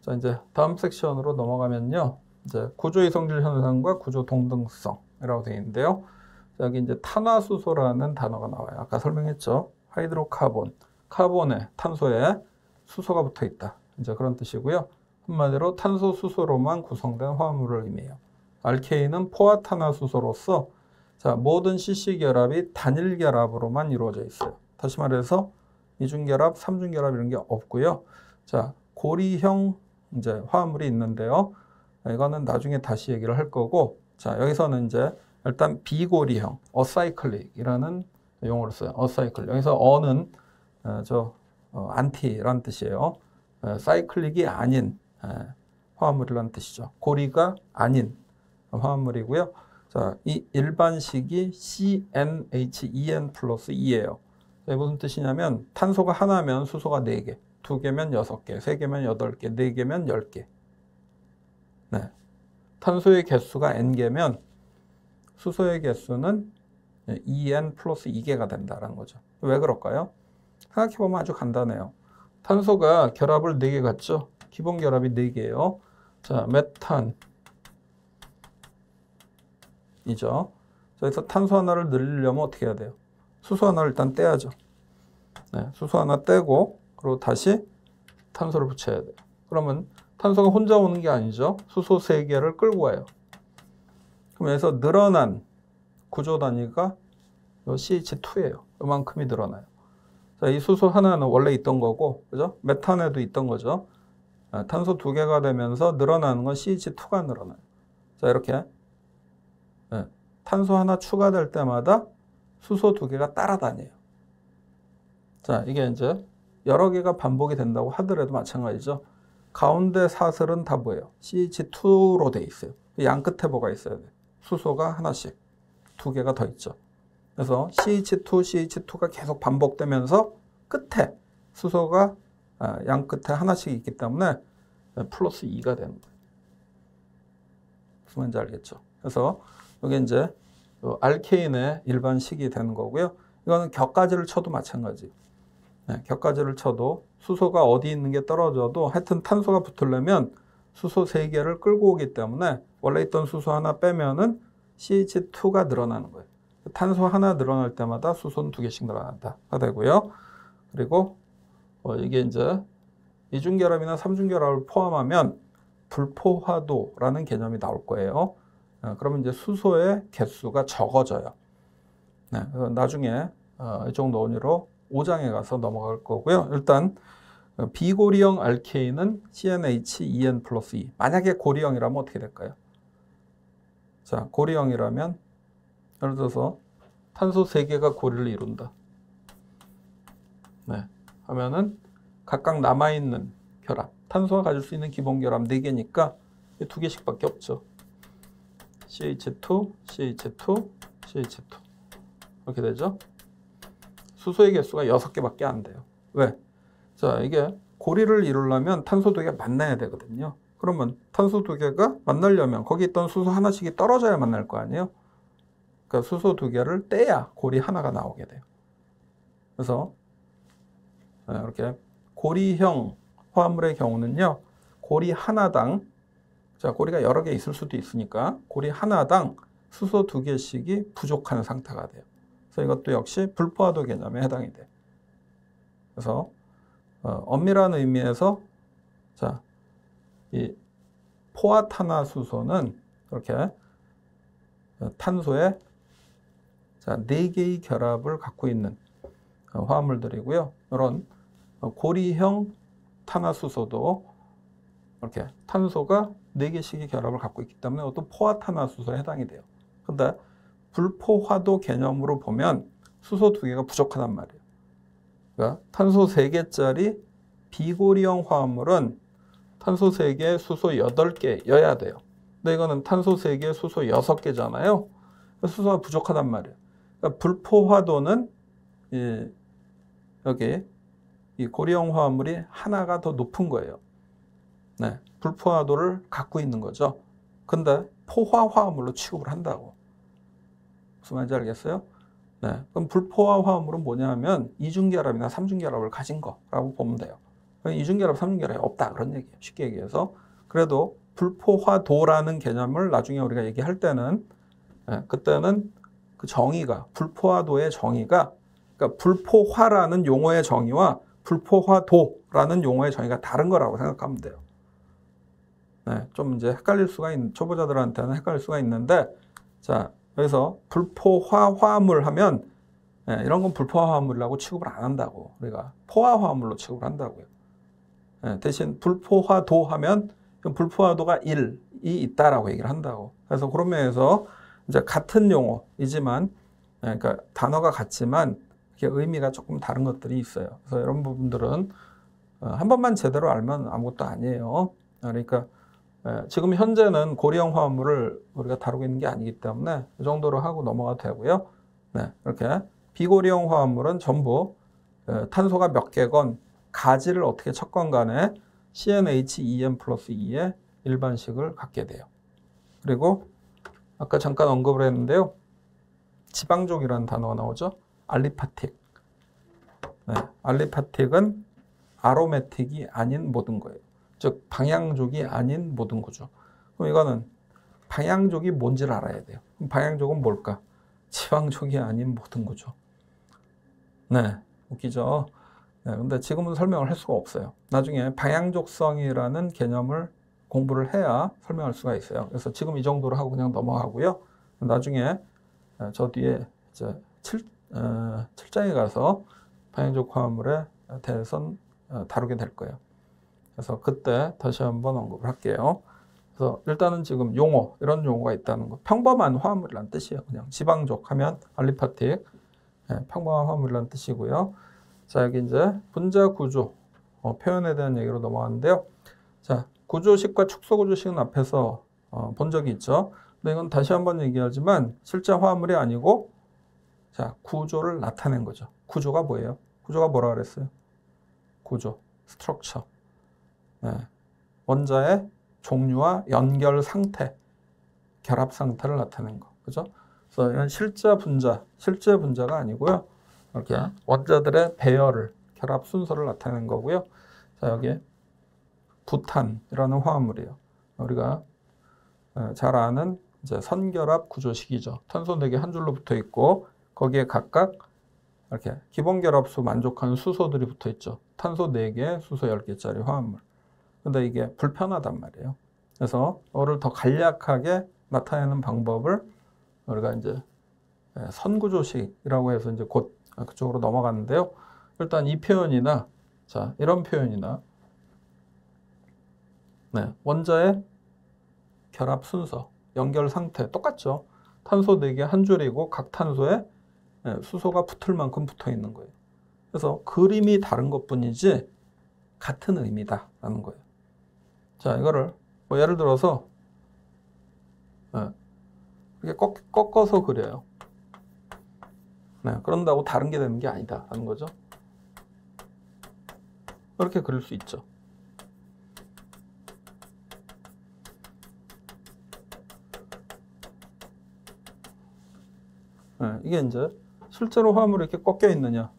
자, 이제 다음 섹션으로 넘어가면요. 이제 구조 이성질 현상과 구조 동등성이라고 되어 있는데요. 여기 이제 탄화수소라는 단어가 나와요. 아까 설명했죠. 하이드로카본, 카본에 탄소에 수소가 붙어 있다. 이제 그런 뜻이고요. 한마디로 탄소 수소로만 구성된 화합물을 의미해요. 알케인은 포화탄화수소로서 자, 모든 CC 결합이 단일 결합으로만 이루어져 있어요. 다시 말해서 이중결합, 삼중결합 이런 게 없고요. 자, 고리형 이제 화합물이 있는데요. 이거는 나중에 다시 얘기를 할 거고, 자, 여기서는 이제 일단 비고리형, 어사이클릭이라는 용어를 써요. 어사이클. 여기서 어는 안티라는 뜻이에요. 사이클릭이 아닌 화합물이라는 뜻이죠. 고리가 아닌 화합물이고요. 자, 이 일반식이 CnHen 플러스 2예요. 무슨 뜻이냐면 탄소가 하나면 수소가 4개, 2개면 6개, 3개면 8개, 4개면 10개. 네. 탄소의 개수가 n개면 수소의 개수는 2n 플러스 2개가 된다는 거죠. 왜 그럴까요? 생각해보면 아주 간단해요. 탄소가 결합을 4개 갖죠? 기본 결합이 4개예요. 자, 메탄이죠. 그래서 탄소 하나를 늘리려면 어떻게 해야 돼요? 수소 하나를 일단 떼야죠. 네, 수소 하나 떼고 그리고 다시 탄소를 붙여야 돼요. 그러면 탄소가 혼자 오는 게 아니죠. 수소 3개를 끌고 와요. 그럼 여기서 늘어난 구조 단위가 CH2예요. 이만큼이 늘어나요. 자, 이 수소 하나는 원래 있던 거고, 그죠? 메탄에도 있던 거죠. 탄소 2개가 되면서 늘어나는 건 CH2가 늘어나요. 자, 이렇게 탄소 하나 추가될 때마다 수소 2개가 따라다녀요. 자, 이게 이제 여러 개가 반복이 된다고 하더라도 마찬가지죠. 가운데 사슬은 다 뭐예요? CH2로 돼 있어요. 양 끝에 뭐가 있어야 돼? 수소가 하나씩, 2개가 더 있죠. 그래서 CH2, CH2가 계속 반복되면서 끝에 수소가 양 끝에 하나씩 있기 때문에 플러스 2가 되는 거예요. 무슨 말인지 알겠죠? 그래서 이게 이제 알케인의 일반식이 되는 거고요. 이거는 격가지를 쳐도 마찬가지. 네, 격가지를 쳐도 수소가 어디 있는 게 떨어져도 하여튼 탄소가 붙으려면 수소 3개를 끌고 오기 때문에 원래 있던 수소 하나 빼면은 CH2가 늘어나는 거예요. 탄소 하나 늘어날 때마다 수소는 2개씩 늘어난다가 되고요. 그리고 이게 이제 이중결합이나 삼중결합을 포함하면 불포화도라는 개념이 나올 거예요. 그러면 이제 수소의 개수가 적어져요. 네, 나중에 이쪽 논의로 5장에 가서 넘어갈 거고요. 일단 비고리형 알케인은 CnH2n 플러스 2. 만약에 고리형이라면 어떻게 될까요? 자, 고리형이라면 예를 들어서 탄소 3개가 고리를 이룬다. 네, 하면은 각각 남아있는 결합, 탄소가 가질 수 있는 기본 결합 4개니까 2개씩밖에 없죠. CH2, CH2, CH2 이렇게 되죠. 수소의 개수가 6개밖에 안 돼요. 왜? 자, 이게 고리를 이루려면 탄소 2개가 만나야 되거든요. 그러면 탄소 2개가 만나려면 거기 있던 수소 하나씩이 떨어져야 만날 거 아니에요? 그러니까 수소 2개를 떼야 고리 하나가 나오게 돼요. 그래서 이렇게 고리형 화합물의 경우는요. 고리 하나당, 자, 고리가 여러 개 있을 수도 있으니까 고리 하나당 수소 2개씩이 부족한 상태가 돼요. 그래서 이것도 역시 불포화도 개념에 해당이 돼요. 그래서 엄밀한 의미에서 자, 이 포화탄화수소는 이렇게 탄소에 자, 4개의 결합을 갖고 있는 화합물들이고요. 이런 고리형 탄화수소도 이렇게 탄소가 4개씩의 결합을 갖고 있기 때문에 이것도 포화탄화수소에 해당이 돼요. 근데 불포화도 개념으로 보면 수소 2개가 부족하단 말이에요. 그러니까 탄소 3개짜리 비고리형 화합물은 탄소 3개, 수소 8개여야 돼요. 근데 이거는 탄소 3개, 수소 6개잖아요. 수소가 부족하단 말이에요. 그러니까 불포화도는 여기 이 고리형 화합물이 하나가 더 높은 거예요. 네, 불포화도를 갖고 있는 거죠. 근데 포화 화합물로 취급을 한다고. 무슨 말인지 알겠어요? 네, 그럼 불포화 화합물은 뭐냐면 이중결합이나 삼중결합을 가진 거라고 보면 돼요. 이중결합, 삼중결합이 없다 그런 얘기예요. 쉽게 얘기해서. 그래도 불포화도라는 개념을 나중에 우리가 얘기할 때는 그때는 그 정의가 불포화도의 정의가 그러니까 불포화라는 용어의 정의와 불포화도라는 용어의 정의가 다른 거라고 생각하면 돼요. 네, 좀 이제 헷갈릴 수가 있는 초보자들한테는 헷갈릴 수가 있는데 자 그래서 불포화 화합물 하면 이런 건 불포화 화합물이라고 취급을 안 한다고 우리가 포화 화합물로 취급을 한다고요. 대신 불포화도 하면 불포화도가 1이 있다라고 얘기를 한다고. 그래서 그런 면에서 이제 같은 용어이지만 그러니까 단어가 같지만 의미가 조금 다른 것들이 있어요. 그래서 이런 부분들은 한 번만 제대로 알면 아무것도 아니에요. 그러니까 지금 현재는 고리형 화합물을 우리가 다루고 있는 게 아니기 때문에 이 정도로 하고 넘어가도 되고요. 네, 이렇게 비고리형 화합물은 전부 탄소가 몇 개건 가지를 어떻게 쳤건 간에 CnH2n 플러스 2의 일반식을 갖게 돼요. 그리고 아까 잠깐 언급을 했는데요. 지방족이라는 단어가 나오죠. 알리파틱. 네, 알리파틱은 아로매틱이 아닌 모든 거예요. 즉 방향족이 아닌 모든 거죠. 그럼 이거는 방향족이 뭔지를 알아야 돼요. 그럼 방향족은 뭘까? 지방족이 아닌 모든 거죠. 네, 웃기죠? 네, 근데 지금은 설명을 할 수가 없어요. 나중에 방향족성이라는 개념을 공부를 해야 설명할 수가 있어요. 그래서 지금 이 정도로 하고 그냥 넘어가고요. 나중에 저 뒤에 이제 7장에 가서 방향족 화합물에 대해서는 다루게 될 거예요. 그래서 그때 다시 한번 언급을 할게요. 그래서 일단은 지금 용어, 이런 용어가 있다는 거. 평범한 화합물이라는 뜻이에요. 그냥 지방족 하면 알리파틱, 평범한 화합물이라는 뜻이고요. 자, 여기 이제 분자 구조 표현에 대한 얘기로 넘어가는데요. 자, 구조식과 축소구조식은 앞에서 본 적이 있죠. 근데 이건 다시 한번 얘기하지만 실제 화합물이 아니고 자, 구조를 나타낸 거죠. 구조가 뭐예요? 구조가 뭐라 그랬어요? 구조, 스트럭처. 네. 원자의 종류와 연결 상태, 결합 상태를 나타낸 거. 그죠? 그래서 이건 실제 분자가 아니고요. 이렇게 원자들의 배열을, 결합 순서를 나타내는 거고요. 자, 여기 부탄이라는 화합물이에요. 우리가 잘 아는 이제 선결합 구조식이죠. 탄소 4개 한 줄로 붙어 있고 거기에 각각 이렇게 기본 결합수 만족하는 수소들이 붙어 있죠. 탄소 4개, 수소 10개짜리 화합물. 근데 이게 불편하단 말이에요. 그래서 이거를 더 간략하게 나타내는 방법을 우리가 이제 선구조식이라고 해서 이제 곧 그쪽으로 넘어갔는데요. 일단 이 표현이나 자, 이런 표현이나 네, 원자의 결합 순서, 연결 상태 똑같죠. 탄소 4개 한 줄이고 각 탄소에 수소가 붙을 만큼 붙어 있는 거예요. 그래서 그림이 다른 것뿐이지 같은 의미다라는 거예요. 자, 이거를 뭐 예를 들어서 이렇게 꺾어서 그려요. 네, 그런다고 다른 게 되는 게 아니다라는 거죠. 이렇게 그릴 수 있죠. 네, 이게 이제 실제로 화합물이 이렇게 꺾여 있느냐?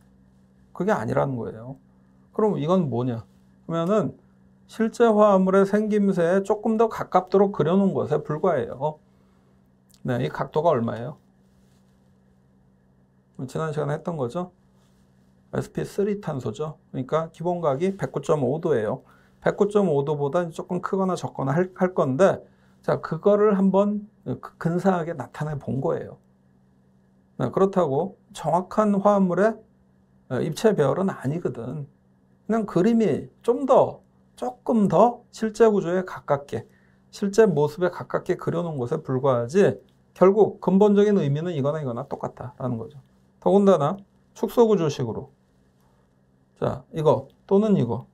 그게 아니라는 거예요. 그럼 이건 뭐냐? 그러면은 실제 화합물의 생김새에 조금 더 가깝도록 그려놓은 것에 불과해요. 네, 이 각도가 얼마예요? 지난 시간에 했던 거죠. sp3 탄소죠. 그러니까 기본각이 109.5도예요. 109.5도보다 조금 크거나 적거나 할 건데, 자, 그거를 한번 근사하게 나타내 본 거예요. 네, 그렇다고 정확한 화합물의 입체 배열은 아니거든. 그냥 그림이 조금 더 실제 구조에 가깝게, 실제 모습에 가깝게 그려놓은 것에 불과하지, 결국 근본적인 의미는 이거나 똑같다라는 거죠. 더군다나 축소구조식으로 자, 이거 또는 이거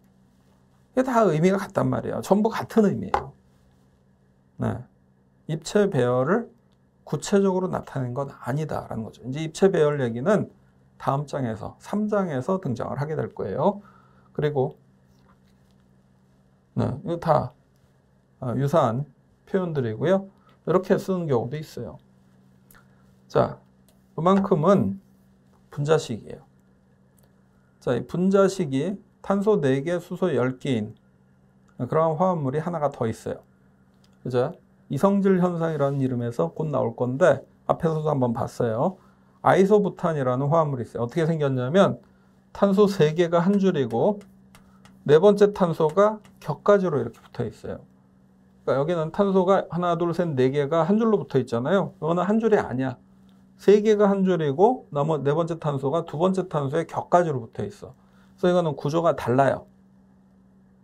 이게 다 의미가 같단 말이에요. 전부 같은 의미예요. 네, 입체 배열을 구체적으로 나타낸 건 아니다라는 거죠. 이제 입체 배열 얘기는 다음 장에서 3장에서 등장을 하게 될 거예요. 그리고 네, 이거 다 유사한 표현들이고요. 이렇게 쓰는 경우도 있어요. 자, 그만큼은 분자식이에요. 자, 이 분자식이 탄소 4개, 수소 10개인 그런 화합물이 하나가 더 있어요. 그죠? 이성질 현상이라는 이름에서 곧 나올 건데 앞에서도 한번 봤어요. 아이소부탄이라는 화합물이 있어요. 어떻게 생겼냐면 탄소 3개가 한 줄이고 네 번째 탄소가 격가지로 이렇게 붙어 있어요. 그러니까 여기는 탄소가 하나, 둘, 셋, 4개가 한 줄로 붙어 있잖아요. 이거는 한 줄이 아니야. 3개가 한 줄이고 네 번째 탄소가 두 번째 탄소에 격가지로 붙어 있어. 그래서 이거는 구조가 달라요.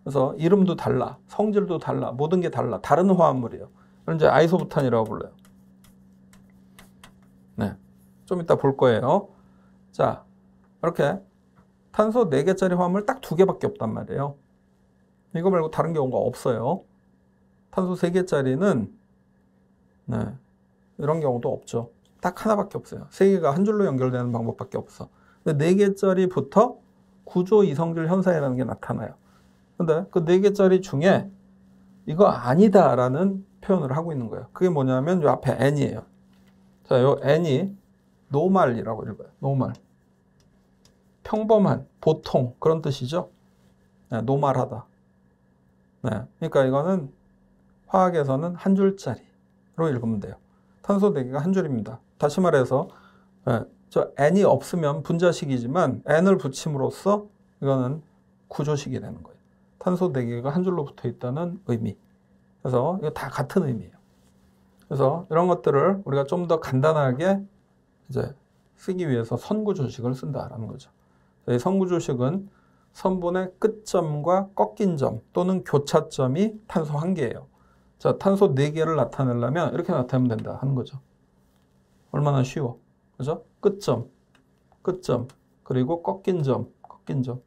그래서 이름도 달라, 성질도 달라, 모든 게 달라. 다른 화합물이에요. 그걸 이제 아이소부탄이라고 불러요. 네, 좀 이따 볼 거예요. 자, 이렇게 탄소 4개짜리 화합물 딱 2개밖에 없단 말이에요. 이거 말고 다른 경우가 없어요. 탄소 3개짜리는 네, 이런 경우도 없죠. 딱 하나밖에 없어요. 3개가 한 줄로 연결되는 방법밖에 없어. 근데 4개짜리부터 구조 이성질 현상이라는 게 나타나요. 근데 그 4개짜리 중에 이거 아니다라는 표현을 하고 있는 거예요. 그게 뭐냐면 이 앞에 n이에요. 자, 요 n이 노멀이라고 읽어요. 노멀. 평범한, 보통 그런 뜻이죠. 네, 노멀하다. 네, 그러니까 이거는 화학에서는 한 줄짜리로 읽으면 돼요. 탄소 4개가 한 줄입니다. 다시 말해서 저 n이 없으면 분자식이지만 n을 붙임으로써 이거는 구조식이 되는 거예요. 탄소 4개가 한 줄로 붙어 있다는 의미. 그래서 이거 다 같은 의미예요. 그래서 이런 것들을 우리가 좀 더 간단하게 이제 쓰기 위해서 선구조식을 쓴다라는 거죠. 이 선구조식은 선분의 끝점과 꺾인 점 또는 교차점이 탄소 1개예요. 자, 탄소 4개를 나타내려면 이렇게 나타내면 된다 하는 거죠. 얼마나 쉬워. 그죠? 끝점, 끝점, 그리고 꺾인 점, 꺾인 점.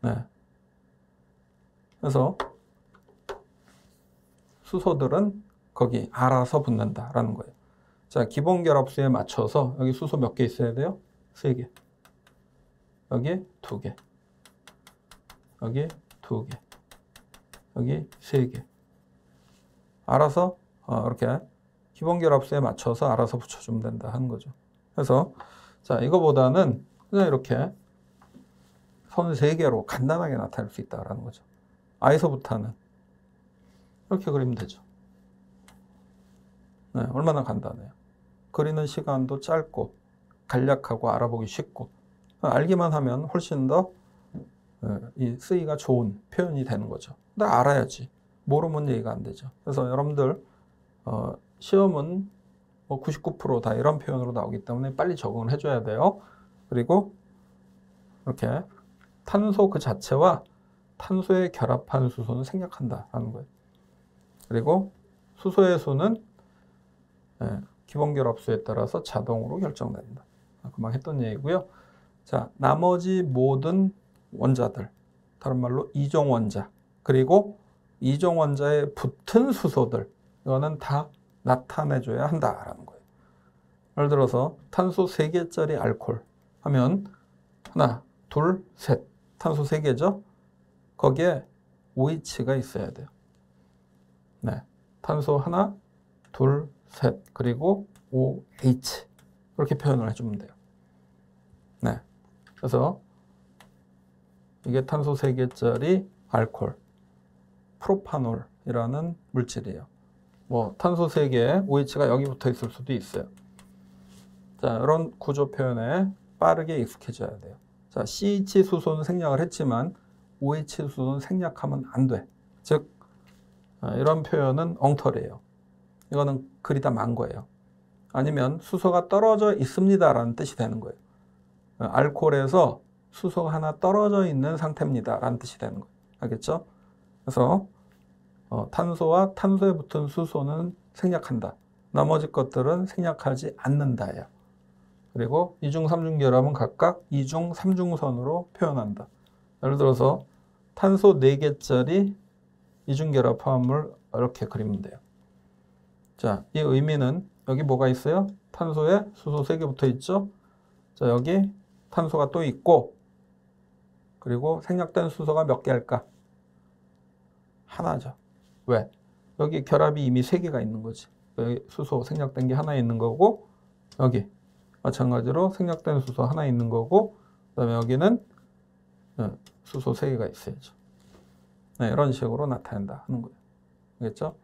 네. 그래서 수소들은 거기 알아서 붙는다라는 거예요. 자, 기본 결합수에 맞춰서 여기 수소 몇 개 있어야 돼요? 3개. 여기 2개. 여기 2개. 여기 3개. 알아서 이렇게 기본 결합수에 맞춰서 알아서 붙여주면 된다 하는 거죠. 그래서 자, 이거보다는 그냥 이렇게 선 3개로 간단하게 나타낼 수 있다라는 거죠. 아이소부탄은 이렇게 그리면 되죠. 네, 얼마나 간단해요. 그리는 시간도 짧고 간략하고 알아보기 쉽고 알기만 하면 훨씬 더 이 쓰기가 좋은 표현이 되는 거죠. 근데 알아야지. 모르면 얘기가 안 되죠. 그래서 여러분들 시험은 뭐 99% 다 이런 표현으로 나오기 때문에 빨리 적응을 해줘야 돼요. 그리고 이렇게 탄소 그 자체와 탄소에 결합한 수소는 생략한다라는 거예요. 그리고 수소의 수는 기본 결합수에 따라서 자동으로 결정된다. 금방 했던 얘기고요. 자, 나머지 모든 원자들, 다른 말로 이종 원자, 그리고 이종 원자에 붙은 수소들, 이거는 다 나타내줘야 한다라는 거예요. 예를 들어서 탄소 3개짜리 알코올 하면 하나, 둘, 셋, 탄소 3개죠? 거기에 OH가 있어야 돼요. 네, 탄소 하나, 둘, 셋, 그리고 OH 그렇게 표현을 해주면 돼요. 네, 그래서 이게 탄소 3개짜리 알코올, 프로파놀이라는 물질이에요. 뭐 탄소 3개, OH가 여기 붙어 있을 수도 있어요. 자, 이런 구조 표현에 빠르게 익숙해져야 돼요. 자, CH 수소는 생략을 했지만 OH 수소는 생략하면 안 돼. 즉 이런 표현은 엉터리예요. 이거는 그리다 만 거예요. 아니면 수소가 떨어져 있습니다라는 뜻이 되는 거예요. 알코올에서 수소가 하나 떨어져 있는 상태입니다라는 뜻이 되는 거예요. 알겠죠? 그래서 탄소와 탄소에 붙은 수소는 생략한다. 나머지 것들은 생략하지 않는다예요. 그리고 이중, 삼중 결합은 각각 이중, 삼중선으로 표현한다. 예를 들어서 탄소 4개짜리 이중결합 화합물 이렇게 그리면 돼요. 자, 이 의미는 여기 뭐가 있어요? 탄소에 수소 3개 붙어 있죠? 자, 여기 탄소가 또 있고 그리고 생략된 수소가 몇 개 할까? 하나죠. 왜? 여기 결합이 이미 3개가 있는 거지. 여기 수소 생략된 게 하나 있는 거고 여기 마찬가지로 생략된 수소 하나 있는 거고, 그다음에 여기는 수소 3개가 있어야죠. 네, 이런 식으로 나타낸다 하는 거예요. 알겠죠?